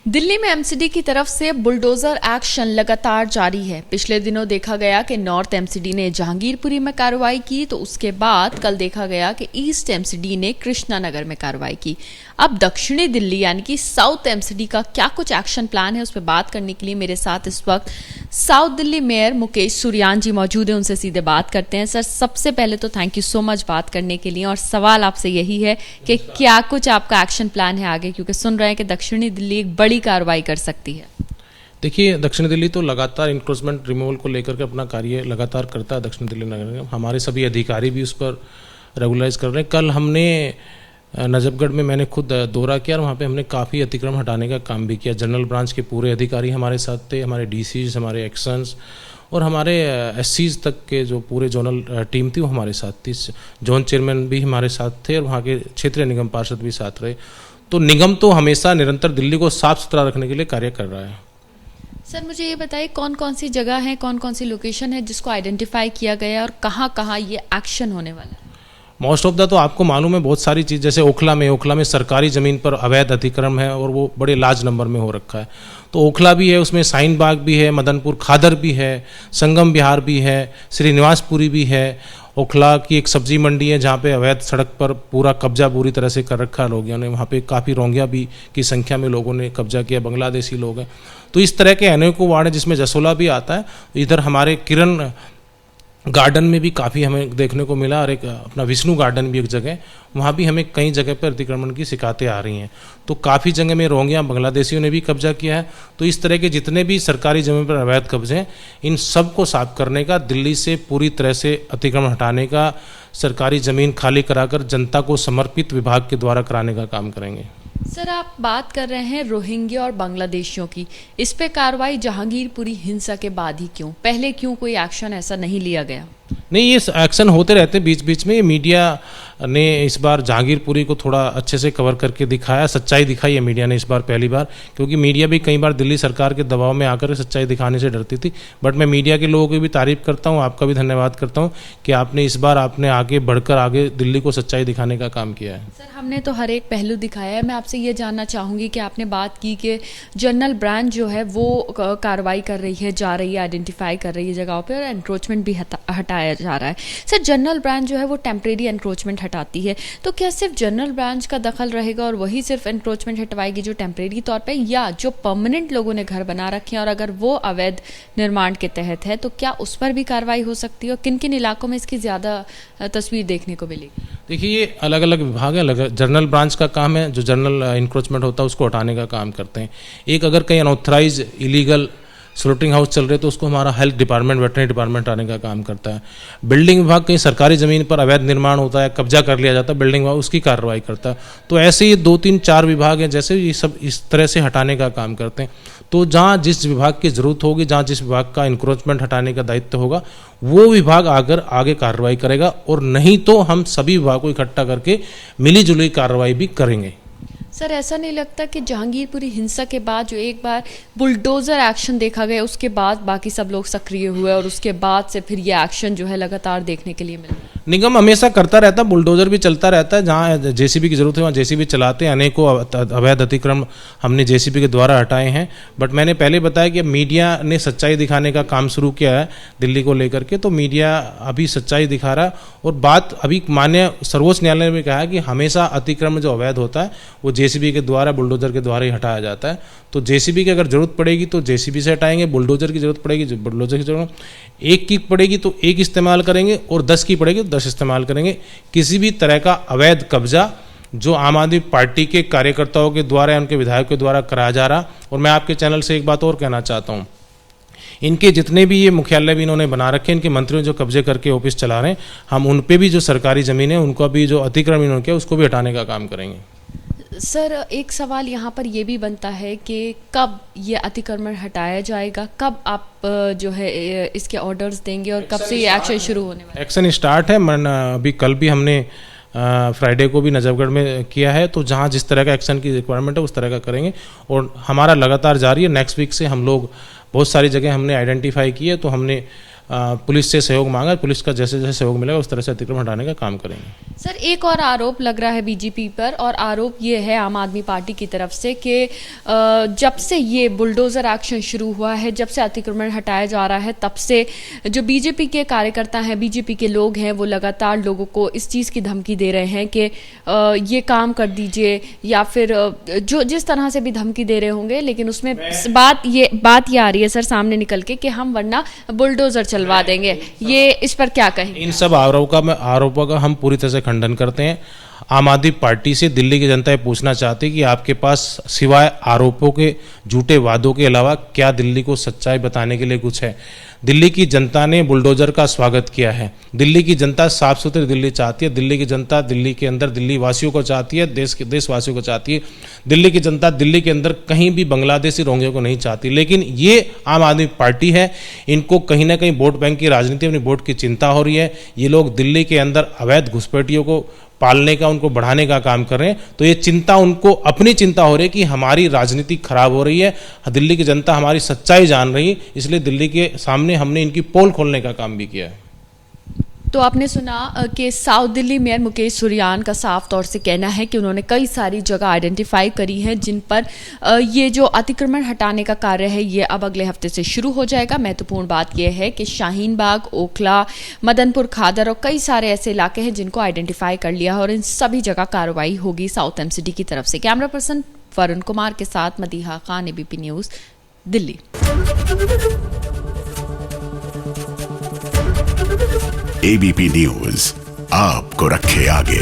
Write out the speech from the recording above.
दिल्ली में एमसीडी की तरफ से बुलडोजर एक्शन लगातार जारी है। पिछले दिनों देखा गया कि नॉर्थ एमसीडी ने जहांगीरपुरी में कार्रवाई की, तो उसके बाद कल देखा गया कि ईस्ट एमसीडी ने कृष्णानगर में कार्रवाई की। अब दक्षिणी दिल्ली यानी कि साउथ एमसीडी का क्या कुछ एक्शन प्लान है, उस पर बात करने के लिए मेरे साथ इस वक्त साउथ दिल्ली मेयर मुकेश सुरयान जी मौजूद हैं। उनसे सीधे बात करते हैं। सर, सबसे पहले तो थैंक यू सो मच बात करने के लिए, और सवाल आपसे यही है कि क्या कुछ आपका एक्शन प्लान है आगे, क्योंकि सुन रहे हैं कि दक्षिणी दिल्ली एक बड़ी कार्रवाई कर सकती है। देखिए, दक्षिण दिल्ली तो लगातार इंक्रोचमेंट रिमूवल को लेकर के अपना कार्य लगातार करता है। दक्षिण दिल्ली नगर में हमारे सभी अधिकारी भी उस पर रेगुलराइज कर रहे हैं। कल हमने नजफगढ़ में मैंने खुद दौरा किया और वहाँ पे हमने काफ़ी अतिक्रमण हटाने का काम भी किया। जनरल ब्रांच के पूरे अधिकारी हमारे साथ थे, हमारे डीसीज, हमारे एक्शंस और हमारे एससीज तक के जो पूरे जोनल टीम थी वो हमारे साथ थी। जोन चेयरमैन भी हमारे साथ थे और वहाँ के क्षेत्रीय निगम पार्षद भी साथ रहे। तो निगम तो हमेशा निरंतर दिल्ली को साफ सुथरा रखने के लिए कार्य कर रहा है। सर, मुझे ये बताइए कौन कौन सी जगह है, कौन कौन सी लोकेशन है जिसको आइडेंटिफाई किया गया है और कहाँ कहाँ ये एक्शन होने वाला है? मोस्ट ऑफ द तो आपको मालूम है बहुत सारी चीज़, जैसे ओखला में सरकारी ज़मीन पर अवैध अतिक्रमण है और वो बड़े लार्ज नंबर में हो रखा है। तो ओखला भी है, उसमें साइन बाग भी है, मदनपुर खादर भी है, संगम विहार भी है, श्रीनिवासपुरी भी है। ओखला की एक सब्जी मंडी है जहाँ पे अवैध सड़क पर पूरा कब्जा पूरी तरह से कर रखा है लोगों ने। वहाँ पे काफ़ी रोंगिया भी की संख्या में लोगों ने कब्जा किया, बांग्लादेशी लोग हैं। तो इस तरह के अनेकों वार्ड है जिसमें जसोला भी आता है। इधर हमारे किरण गार्डन में भी काफ़ी हमें देखने को मिला और एक अपना विष्णु गार्डन भी एक जगह, वहाँ भी हमें कई जगह पर अतिक्रमण की शिकायतें आ रही हैं। तो काफ़ी जगह में रोंगिया बांग्लादेशियों ने भी कब्जा किया है। तो इस तरह के जितने भी सरकारी जमीन पर अवैध कब्जे हैं, इन सब को साफ करने का, दिल्ली से पूरी तरह से अतिक्रमण हटाने का, सरकारी ज़मीन खाली कराकर जनता को समर्पित विभाग के द्वारा कराने का काम करेंगे। सर, आप बात कर रहे हैं रोहिंग्या और बांग्लादेशियों की, इस पे कार्रवाई जहांगीरपुरी हिंसा के बाद ही क्यों? पहले क्यों कोई एक्शन ऐसा नहीं लिया गया? नहीं, ये एक्शन होते रहते बीच बीच में। मीडिया ने इस बार जहांगीरपुरी को थोड़ा अच्छे से कवर करके दिखाया, सच्चाई दिखाई है मीडिया ने इस बार पहली बार, क्योंकि मीडिया भी कई बार दिल्ली सरकार के दबाव में आकर सच्चाई दिखाने से डरती थी। बट मैं मीडिया के लोगों की भी तारीफ करता हूँ, आपका भी धन्यवाद करता हूँ कि आपने इस बार आपने आगे बढ़कर आगे दिल्ली को सच्चाई दिखाने का काम किया है। सर, हमने तो हर एक पहलू दिखाया है। मैं आपसे ये जानना चाहूँगी कि आपने बात की कि जनरल ब्रांच जो है वो कार्रवाई कर रही है, जा रही है, आइडेंटिफाई कर रही है जगहों पर, और एनक्रोचमेंट भी हटाया जा रहा है। सर, जनरल ब्रांच जो है वो टेम्परेरी एनक्रोचमेंट हटाती है, तो क्या सिर्फ जनरल ब्रांच का दखल रहेगा और वही सिर्फ एनक्रोचमेंट हटवाएगी जो टेम्परेरी तौर पे, या जो परमानेंट लोगों ने घर बना रखे हैं और अगर वो अवैध निर्माण के तहत है तो क्या उस पर भी कार्रवाई हो सकती है, और किन किन इलाकों में इसकी ज़्यादा तस्वीर देखने को मिलेगी? देखिए, ये अलग अलग विभाग है। अलग जनरल ब्रांच का काम है, जो जनरल इंक्रोचमेंट होता है उसको हटाने का काम करते हैं। एक अगर कहीं अनऑथराइज इलीगल स्लोटिंग हाउस चल रहे तो उसको हमारा हेल्थ डिपार्टमेंट, वेटरनरी डिपार्टमेंट आने का काम करता है। बिल्डिंग विभाग कहीं सरकारी ज़मीन पर अवैध निर्माण होता है, कब्जा कर लिया जाता है, बिल्डिंग विभाग उसकी कार्रवाई करता है। तो ऐसे ही 2-3-4 विभाग हैं जैसे, ये सब इस तरह से हटाने का काम करते हैं। तो जहाँ जिस विभाग की ज़रूरत होगी, जहाँ जिस विभाग का इंक्रोचमेंट हटाने का दायित्व होगा, वो विभाग आगे कार्रवाई करेगा, और नहीं तो हम सभी विभाग को इकट्ठा करके मिली जुली कार्रवाई भी करेंगे। सर, ऐसा नहीं लगता कि जहांगीरपुरी हिंसा के बाद जो एक बार बुलडोजर एक्शन देखा गया, उसके बाद बाकी सब लोग सक्रिय हुए और उसके बाद से फिर ये एक्शन जो है लगातार देखने के लिए मिल रहा है? निगम हमेशा करता रहता है, बुलडोजर भी चलता रहता है। जहाँ जेसीबी की जरूरत है वहाँ जेसीबी चलाते हैं। अनेकों अवैध अतिक्रमण हमने जेसीबी के द्वारा हटाए हैं। बट मैंने पहले बताया कि मीडिया ने सच्चाई दिखाने का काम शुरू किया है दिल्ली को लेकर के, तो मीडिया अभी सच्चाई दिखा रहा है। और बात अभी माननीय सर्वोच्च न्यायालय ने भी कहा है कि हमेशा अतिक्रमण जो अवैध होता है वो जेसीबी के द्वारा, बुलडोजर के द्वारा ही हटाया जाता है। तो जेसीबी की अगर जरूरत पड़ेगी तो जेसीबी से हटाएंगे, बुलडोजर की जरूरत पड़ेगी जो बुलडोजर की जरूरत, एक की पड़ेगी तो एक इस्तेमाल करेंगे, और 10 की पड़ेगी तो 10 इस्तेमाल करेंगे। किसी भी तरह का अवैध कब्जा जो आम आदमी पार्टी के कार्यकर्ताओं के द्वारा या उनके विधायकों के द्वारा कराया जा रहा। और मैं आपके चैनल से एक बात और कहना चाहता हूँ, इनके जितने भी ये मुख्यालय भी इन्होंने बना रखे हैं, इनके मंत्रियों जो कब्जे करके ऑफिस चला रहे हैं, हम उन पे भी जो सरकारी ज़मीन है उनका भी जो अतिक्रमण इन्होंने किया उसको भी हटाने का काम करेंगे। सर, एक सवाल यहाँ पर ये भी बनता है कि कब ये अतिक्रमण हटाया जाएगा, कब आप जो है इसके ऑर्डर्स देंगे और कब से ये एक्शन शुरू होने वाला है? एक्शन स्टार्ट है। अभी कल भी हमने फ्राइडे को भी नजफगढ़ में किया है। तो जहाँ जिस तरह का एक्शन की रिक्वायरमेंट है उस तरह का करेंगे, और हमारा लगातार जारी है। नेक्स्ट वीक से हम लोग बहुत सारी जगह हमने आइडेंटिफाई की है, तो हमने पुलिस से सहयोग मांगा, पुलिस का जैसे जैसे सहयोग मिलेगा उस तरह से अतिक्रमण हटाने का काम करेंगे। सर, एक और आरोप लग रहा है बीजेपी पर, और आरोप ये है आम आदमी पार्टी की तरफ से कि जब से ये बुलडोजर एक्शन शुरू हुआ है, जब से अतिक्रमण हटाया जा रहा है, तब से जो बीजेपी के कार्यकर्ता हैं, बीजेपी के लोग हैं, वो लगातार लोगों को इस चीज़ की धमकी दे रहे हैं कि ये काम कर दीजिए, या फिर जो जिस तरह से भी धमकी दे रहे होंगे, लेकिन उसमें बात ये आ रही है सर सामने निकल के कि हम वरना बुलडोजर चलवा देंगे। ये इस पर क्या कहेंगे? इन सब आरोपों का हम पूरी तरह से खंडन करते हैं। आम आदमी पार्टी से दिल्ली की जनता ये पूछना चाहती है कि आपके पास सिवाय आरोपों के, झूठे वादों के अलावा क्या दिल्ली को सच्चाई बताने के लिए कुछ है? दिल्ली की जनता ने बुलडोजर का स्वागत किया है। दिल्ली की जनता साफ सुथरी दिल्ली चाहती है। दिल्ली की जनता दिल्ली के अंदर दिल्ली वासियों को चाहती है, देशवासियों को चाहती है। दिल्ली की जनता दिल्ली के अंदर कहीं भी बांग्लादेशी रोहिंग्या को नहीं चाहती। लेकिन ये आम आदमी पार्टी है, इनको कहीं ना कहीं वोट बैंक की राजनीति, अपनी वोट की चिंता हो रही है। ये लोग दिल्ली के अंदर अवैध घुसपैठियों को पालने का, उनको बढ़ाने का काम कर रहे हैं। तो ये चिंता उनको अपनी चिंता हो रही है कि हमारी राजनीति खराब हो रही है, दिल्ली की जनता हमारी सच्चाई जान रही है, इसलिए दिल्ली के सामने हमने इनकी पोल खोलने का काम भी किया है। तो आपने सुना कि साउथ दिल्ली मेयर मुकेश सुरयान का साफ तौर से कहना है कि उन्होंने कई सारी जगह आइडेंटिफाई करी हैं जिन पर ये जो अतिक्रमण हटाने का कार्य है ये अब अगले हफ्ते से शुरू हो जाएगा। महत्वपूर्ण बात यह है कि शाहीन बाग, ओखला, मदनपुर खादर और कई सारे ऐसे इलाके हैं जिनको आइडेंटिफाई कर लिया है और इन सभी जगह कार्रवाई होगी साउथ एमसीडी की तरफ से। कैमरा पर्सन वरुण कुमार के साथ Madiha Khan, ABP news, Delhi. ABP news आपको रखे आगे।